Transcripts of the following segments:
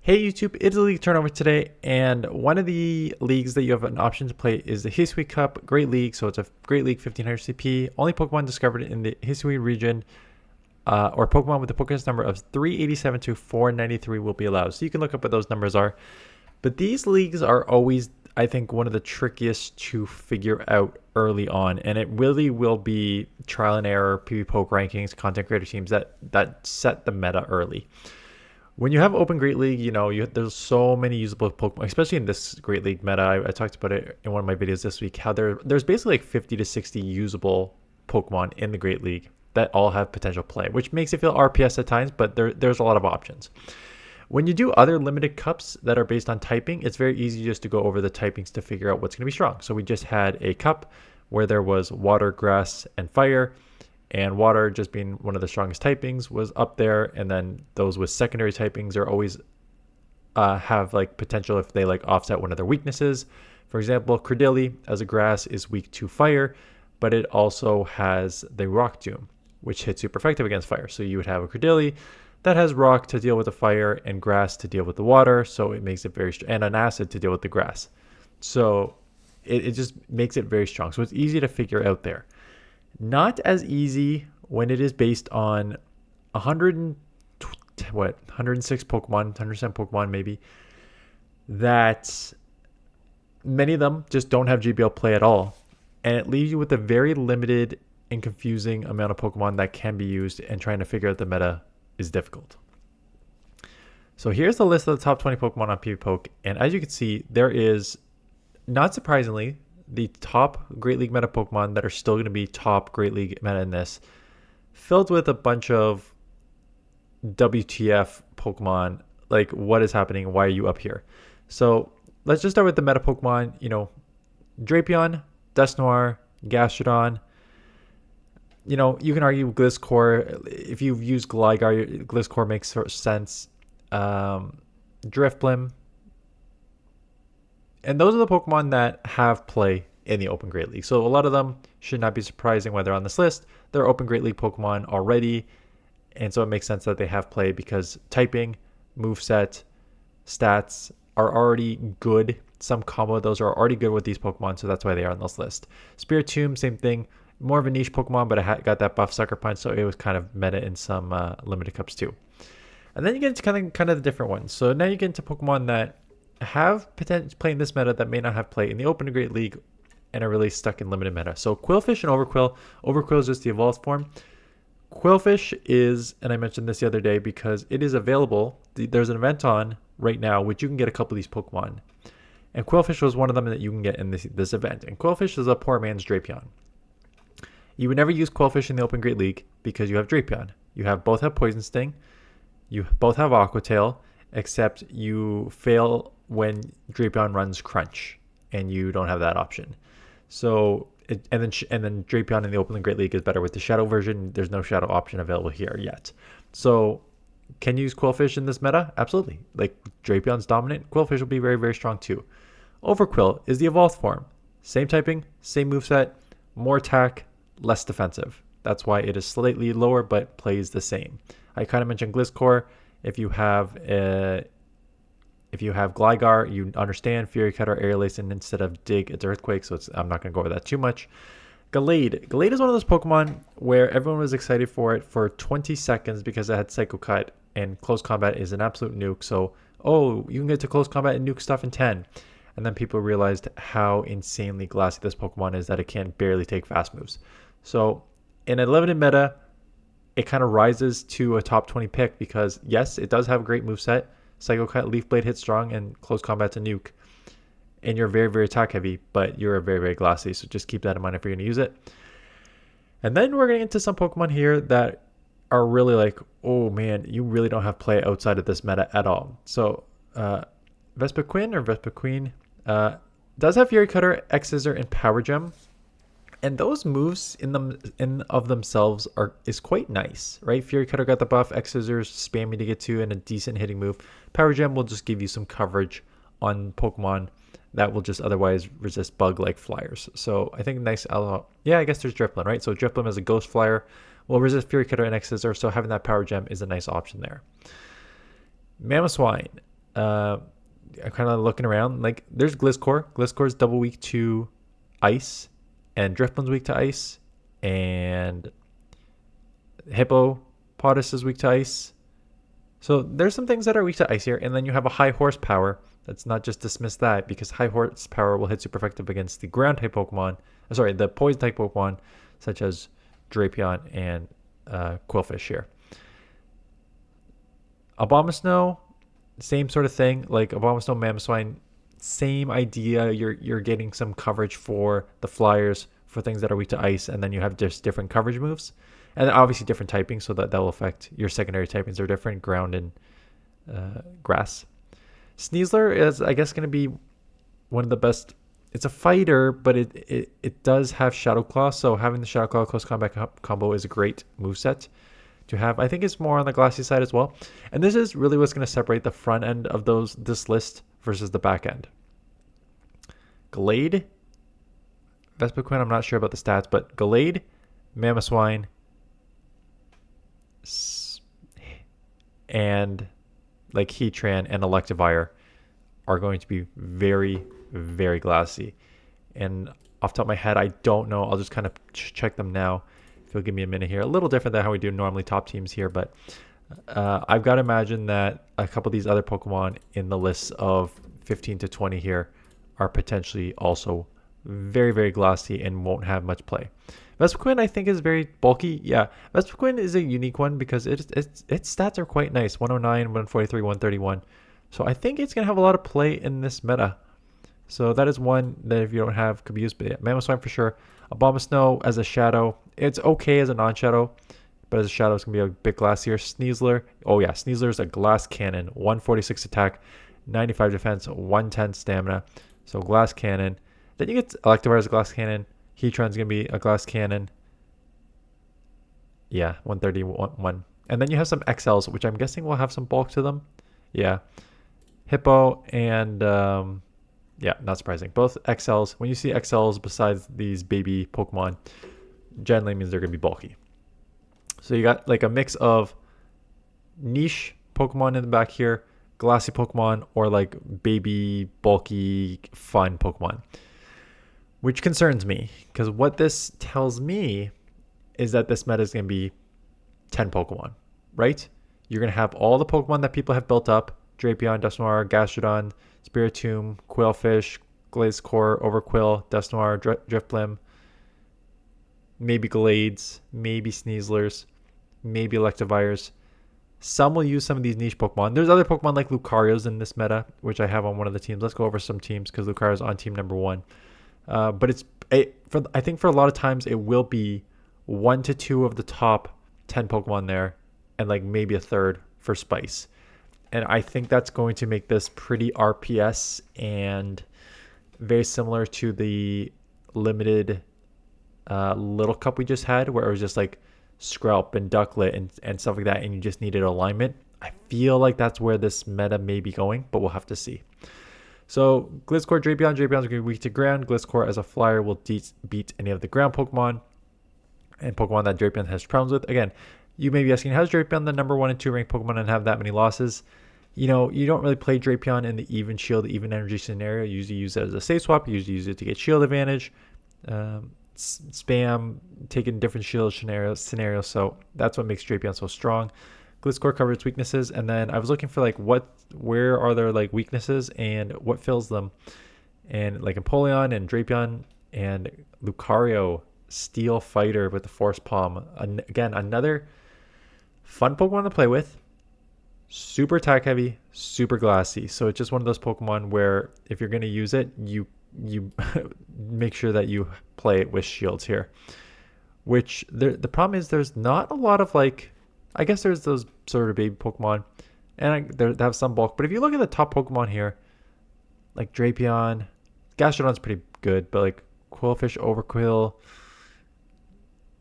Hey YouTube, it's a league turnover today, and one of the leagues that you have an option to play is the Hisui Cup Great League. So it's a Great League 1500 CP. Only Pokemon discovered in the Hisui region or Pokemon with the Pokédex number of 387 to 493 will be allowed. So you can look up what those numbers are. But these leagues are always, I think, one of the trickiest to figure out early on, and it really will be trial and error, PVPOKE rankings, content creator teams that set the meta early. When you have Open Great League, there's so many usable Pokemon, especially in this Great League meta. I talked about it in one of my videos this week, how there's basically like 50 to 60 usable Pokemon in the Great League that all have potential play, which makes it feel RPS at times, but there's a lot of options. When you do other limited cups that are based on typing, it's very easy just to go over the typings to figure out what's going to be strong. So we just had a cup where there was water, grass, and fire. And water, just being one of the strongest typings, was up there. And then those with secondary typings are always have like potential if they like offset one of their weaknesses. For example, Credilli as a grass is weak to fire, but it also has the Rock Tomb, which hits super effective against fire. So you would have a Credilli that has rock to deal with the fire and grass to deal with the water. So it makes it very strong, and an acid to deal with the grass. So it just makes it very strong. So it's easy to figure out there. Not as easy when it is based on 106 Pokemon, 107 Pokemon maybe, that many of them just don't have GBL play at all. And it leaves you with a very limited and confusing amount of Pokemon that can be used, and trying to figure out the meta is difficult. So here's the list of the top 20 Pokemon on PVPOKE. And as you can see, there is, not surprisingly, the top Great League meta Pokemon that are still going to be top Great League meta in this, filled with a bunch of WTF Pokemon. Like, what is happening? Why are you up here? So let's just start with the meta Pokemon. Drapion, Dusknoir, Gastrodon. You can argue Gliscor. If you've used Gligar, Gliscor makes sense. Drifblim. And those are the Pokemon that have play in the Open Great League. So a lot of them should not be surprising why they're on this list. They're Open Great League Pokemon already. And so it makes sense that they have play because typing, moveset, stats are already good. Some combo of those are already good with these Pokemon, so that's why they are on this list. Spiritomb, same thing. More of a niche Pokemon, but I got that buff Sucker Punch, so it was kind of meta in some limited cups too. And then you get into kind of the different ones. So now you get into Pokemon that have potential play in this meta that may not have play in the Open Great League and are really stuck in limited meta. So Quillfish and Overquill. Overquill is just the evolved form. Quillfish is, and I mentioned this the other day because it is available. There's an event on right now which you can get a couple of these Pokemon. And Quillfish was one of them that you can get in this event. And Quillfish is a poor man's Drapion. You would never use Quillfish in the Open Great League because you have Drapion. Both have Poison Sting. You both have Aqua Tail, except you fail when Drapion runs Crunch, and you don't have that option. So, and then Drapion in the Open Great League is better with the Shadow version. There's no Shadow option available here yet. So, can you use Quillfish in this meta? Absolutely. Like, Drapion's dominant. Quillfish will be very, very strong too. Overquill is the evolved form. Same typing, same moveset, more attack, less defensive. That's why it is slightly lower, but plays the same. I kind of mentioned Gliscor. If you have Gligar, you understand Fury Cutter, Aerial Ace, and instead of Dig, it's Earthquake, so I'm not going to go over that too much. Gallade is one of those Pokemon where everyone was excited for it for 20 seconds because it had Psycho Cut, and Close Combat is an absolute nuke, so, you can get to Close Combat and nuke stuff in 10. And then people realized how insanely glassy this Pokemon is that it can barely take fast moves. So, in a limited meta, it kind of rises to a top 20 pick because, yes, it does have a great moveset. Psycho Cut, Leaf Blade hits strong, and Close Combat's a nuke. And you're very, very attack heavy, but you're very, very glassy. So just keep that in mind if you're going to use it. And then we're going to get into some Pokemon here that are really like, oh man, you really don't have play outside of this meta at all. So Vespiquen does have Fury Cutter, X Scissor, and Power Gem. And those moves in of themselves is quite nice, right? Fury Cutter got the buff, X Scissors spammy to get to, and a decent hitting move. Power Gem will just give you some coverage on Pokemon that will just otherwise resist bug-like flyers. So I think nice. I guess there's Drifblim, right? So Drifblim as a ghost flyer will resist Fury Cutter and X Scissor, so having that Power Gem is a nice option there. Mamoswine. I'm kind of looking around. Like, there's Gliscor. Gliscor is double weak to ice, and Drifblim's weak to ice, and Hippopotas is weak to ice. So there's some things that are weak to ice here, and then you have a high horsepower. Let's not just dismiss that, because high horsepower will hit super effective against the ground type Pokemon. Sorry, the poison type Pokemon, such as Drapion and Quillfish here. Abomasnow, same sort of thing. Like Abomasnow, Mamoswine, same idea. You're getting some coverage for the flyers for things that are weak to ice, and then you have just different coverage moves, and obviously different typing, so that will affect your secondary typings are different, ground and grass. Sneasler is, I guess, going to be one of the best. It's a fighter, but it does have Shadow Claw, so having the Shadow Claw close combat combo is a great moveset to have. I think it's more on the glassy side as well. And this is really what's going to separate the front end of this list versus the back end. Glade, Vespiquen, I'm not sure about the stats, but Glade, Mamoswine, and like Heatran and Electivire are going to be very, very glassy. And off the top of my head, I don't know. I'll just kind of check them now. If you'll give me a minute here. A little different than how we do normally top teams here, but I've got to imagine that a couple of these other Pokemon in the list of 15 to 20 here are potentially also very, very glassy and won't have much play. Vespiquen, I think, is very bulky. Yeah, Vespiquen is a unique one because its stats are quite nice. 109, 143, 131. So I think it's going to have a lot of play in this meta. So that is one that if you don't have, could be used. But yeah, Mamoswine for sure. Abomasnow as a shadow. It's okay as a non-shadow, but as a shadow, it's going to be a bit glassier. Sneasler. Oh yeah, Sneasler is a glass cannon. 146 attack, 95 defense, 110 stamina. So glass cannon. Then you get Electivire as a glass cannon. Heatran's going to be a glass cannon. Yeah, 131. And then you have some XLs, which I'm guessing will have some bulk to them. Yeah. Hippo and, yeah, not surprising. Both XLs. When you see XLs besides these baby Pokemon, generally means they're going to be bulky. So you got like a mix of niche Pokemon in the back here, glassy Pokemon, or like baby, bulky, fun Pokemon. Which concerns me, because what this tells me is that this meta is going to be 10 Pokemon, right? You're going to have all the Pokemon that people have built up, Drapion, Dusknoir, Gastrodon, Spiritomb, Quillfish, Gliscor, Overquill, Dusknoir, Drifblim, maybe Glades, maybe Sneaslers, maybe Electivires. Some will use some of these niche Pokemon. There's other Pokemon like Lucario's in this meta, which I have on one of the teams. Let's go over some teams because Lucario's on team number 1. But I think for a lot of times it will be 1 to 2 of the top 10 Pokemon there, and like maybe a third for Spice. And I think that's going to make this pretty RPS and very similar to the limited Little Cup we just had, where it was just like Skrelp and Ducklet and stuff like that, and you just needed alignment. I feel like that's where this meta may be going, but we'll have to see. So Gliscor, Drapion. Drapion's going to be weak to ground. Gliscor as a flyer will beat any of the ground Pokemon and Pokemon that Drapion has problems with. Again, you may be asking, how's Drapion the number 1 and 2 ranked Pokemon and have that many losses? You know, you don't really play Drapion in the even shield, even energy scenario. You usually use it as a safe swap. You usually use it to get shield advantage. Spam, taking different shield scenarios. So that's what makes Drapion so strong. Gliscor covers its weaknesses, and then I was looking for like where are there like weaknesses and what fills them, and like Empoleon and Drapion and Lucario, Steel Fighter with the Force Palm. Again, another fun Pokemon to play with. Super attack heavy, super glassy. So it's just one of those Pokemon where if you're going to use it, you make sure that you play it with shields here. Which the problem is there's not a lot of like. I guess there's those sort of baby Pokemon, and they have some bulk. But if you look at the top Pokemon here, like Drapion, Gastrodon's pretty good, but like Quillfish, Overquill,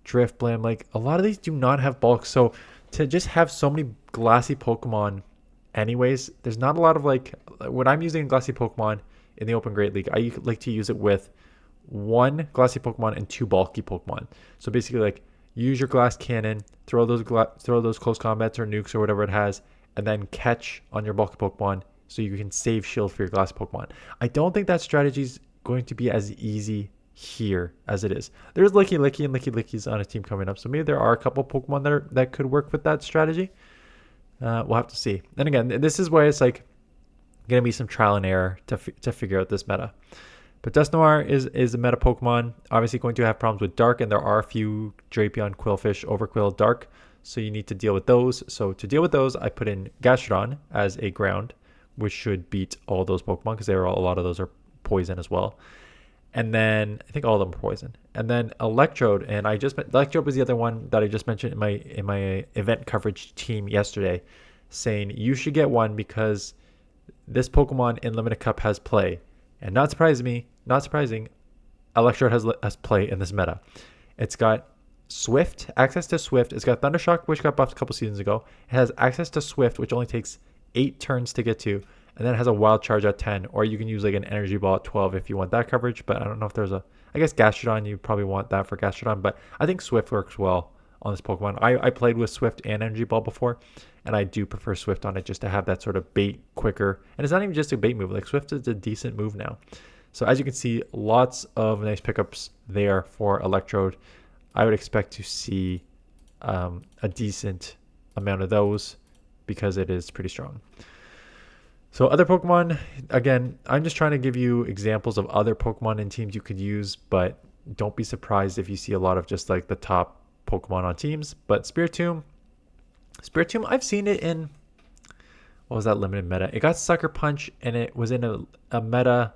Drifblim, like a lot of these do not have bulk. So to just have so many glassy Pokemon anyways, there's not a lot of like, when I'm using glassy Pokemon in the Open Great League, I like to use it with 1 glassy Pokemon and 2 bulky Pokemon. So basically like, use your glass cannon, throw those close combats or nukes or whatever it has, and then catch on your bulky Pokemon so you can save shield for your glass Pokemon. I don't think that strategy is going to be as easy here as it is. There's Licky Licky, and Licky Licky's on a team coming up, so maybe there are a couple Pokemon that could work with that strategy. We'll have to see. And again, this is why it's like going to be some trial and error to figure out this meta. But Dusknoir is a meta Pokemon. Obviously going to have problems with Dark, and there are a few Drapion, Quillfish, Overquill, Dark, so you need to deal with those. So to deal with those, I put in Gastrodon as a ground, which should beat all those Pokemon because a lot of those are poison as well. And then I think all of them are poison. And then Electrode, and Electrode was the other one that I just mentioned in my event coverage team yesterday, saying you should get one because this Pokemon in Limited Cup has play. And not surprising, Electrode has play in this meta. It's got Swift, access to Swift. It's got Thundershock, which got buffed a couple seasons ago. It has access to Swift, which only takes 8 turns to get to. And then it has a Wild Charge at 10. Or you can use like an Energy Ball at 12 if you want that coverage. But I don't know if there's I guess Gastrodon, you probably want that for Gastrodon. But I think Swift works well on this Pokemon. I played with Swift and Energy Ball before, and I do prefer Swift on it just to have that sort of bait quicker. And it's not even just a bait move. Like Swift is a decent move now. So as you can see, lots of nice pickups there for Electrode. I would expect to see a decent amount of those because it is pretty strong. So other Pokemon, again, I'm just trying to give you examples of other Pokemon and teams you could use, but don't be surprised if you see a lot of just like the top Pokemon on teams. But Spiritomb, I've seen it in, what was that limited meta? It got Sucker Punch, and it was in a meta,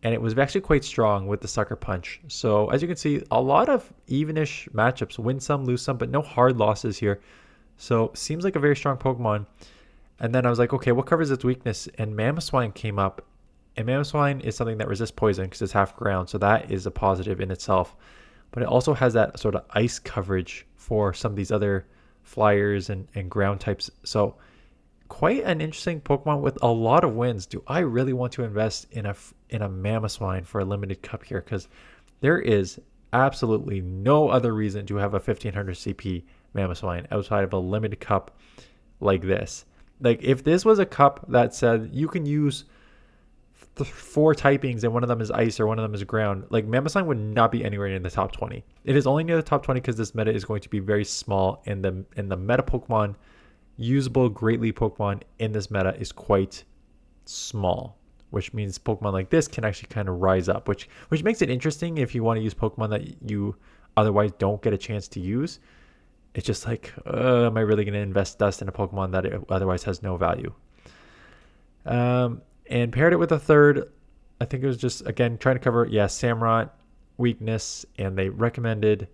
and it was actually quite strong with the Sucker Punch. So as you can see, a lot of evenish matchups, win some, lose some, but no hard losses here. So seems like a very strong Pokemon. And then I was like, okay, what covers its weakness? And Mamoswine came up. And Mamoswine is something that resists poison because it's half ground. So that is a positive in itself. But it also has that sort of ice coverage for some of these other flyers and ground types. So quite an interesting Pokemon with a lot of wins. Do I really want to invest in a Mamoswine for a limited cup here? Because there is absolutely no other reason to have a 1500 CP Mamoswine outside of a limited cup like this. Like if this was a cup that said you can use 4 typings and one of them is ice or one of them is ground, like Mamoswine would not be anywhere in the top 20. It is only near the top 20 because this meta is going to be very small, and the meta Pokemon, usable Great League Pokemon in this meta is quite small, which means Pokemon like this can actually kind of rise up, which makes it interesting if you want to use Pokemon that you otherwise don't get a chance to use. It's just like, am I really going to invest dust in a Pokemon that it otherwise has no value? And paired it with a third, I think it was just, again, trying to cover, Samurott, weakness, and they recommended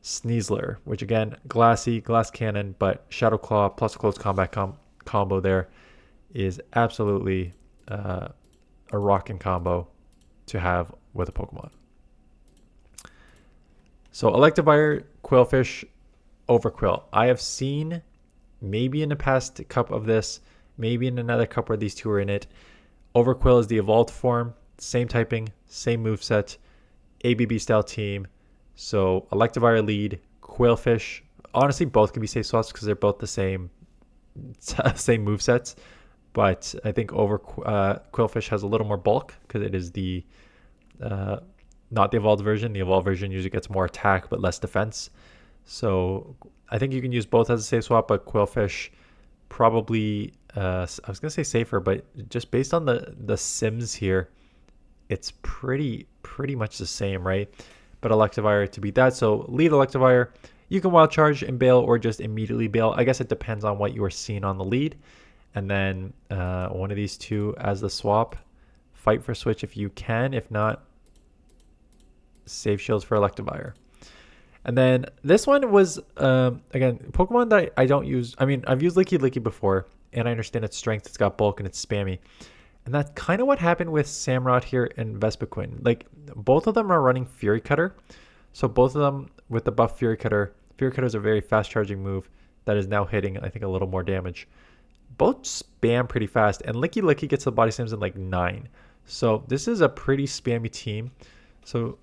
Sneasler, which again, glass cannon, but Shadow Claw plus close combat combo there is absolutely a rocking combo to have with a Pokemon. So Electivire, Quillfish, Overquill. I have seen maybe in the past cup of this, maybe in another cup where these two are in it. Overquill is the evolved form, same typing, same moveset, ABB style team. So Electivire lead, Quillfish. Honestly, both can be safe swaps because they're both the same movesets. But I think Quillfish has a little more bulk because it is the not the evolved version. The evolved version usually gets more attack but less defense. So I think you can use both as a safe swap, but Quillfish probably, I was going to say safer, but just based on the sims here, it's pretty much the same, right? But Electivire to beat that. So lead Electivire, you can wild charge and bail or just immediately bail. I guess it depends on what you are seeing on the lead. And then one of these two as the swap. Fight for switch if you can. If not, save shields for Electivire. And then this one was, again, Pokemon that I don't use. I mean, I've used Licky Licky before, and I understand its strength. It's got bulk, and it's spammy. And that's kind of what happened with Samurott here and Vespiquen. Like, both of them are running Fury Cutter. So both of them with the buff Fury Cutter. Fury Cutter is a very fast-charging move that is now hitting, I think, a little more damage. Both spam pretty fast, and Licky Licky gets the body slams in, like, 9. So this is a pretty spammy team. So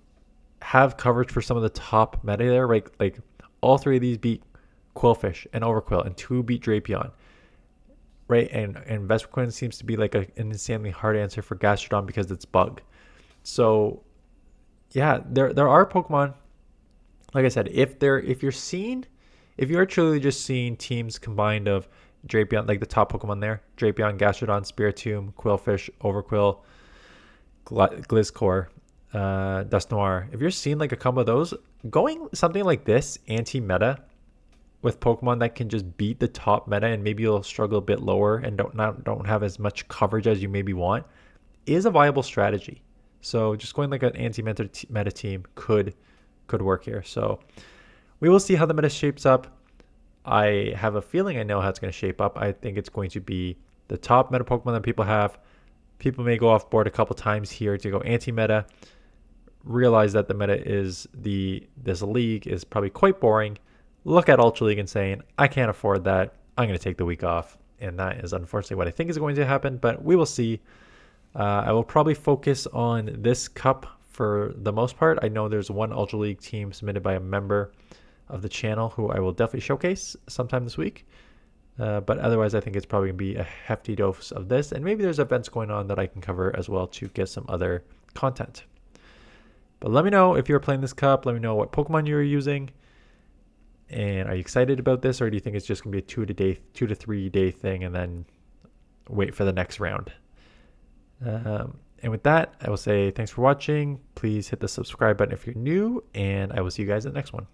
have coverage for some of the top meta there, right? Like all 3 of these beat Quillfish and Overquill, and 2 beat Drapion. right? And Vespiquen seems to be like an insanely hard answer for Gastrodon because it's bug. So yeah, there are Pokemon. Like I said, if you're truly just seeing teams combined of Drapion, like the top Pokemon there, Drapion, Gastrodon, Spiritomb, Quillfish, Overquill, Gliscor, Dusknoir. If you're seeing like a combo of those, going something like this anti-meta with Pokemon that can just beat the top meta and maybe you'll struggle a bit lower and don't have as much coverage as you maybe want is a viable strategy. So just going like an anti-meta team could work here. So we will see how the meta shapes up. I have a feeling I know how it's going to shape up. I think it's going to be the top meta Pokemon that people have. People may go off board a couple times here to go anti-meta, realize that the meta is this league is probably quite boring, look at Ultra League and saying, I can't afford that. I'm going to take the week off. And that is unfortunately what I think is going to happen, but we will see. I will probably focus on this cup for the most part. I know there's one Ultra League team submitted by a member of the channel who I will definitely showcase sometime this week. But otherwise, I think it's probably going to be a hefty dose of this. And maybe there's events going on that I can cover as well to get some other content. But let me know if you're playing this cup. Let me know what Pokemon you're using. And are you excited about this? Or do you think it's just going to be a 2 to 3 day thing and then wait for the next round? And with that, I will say thanks for watching. Please hit the subscribe button if you're new. And I will see you guys in the next one.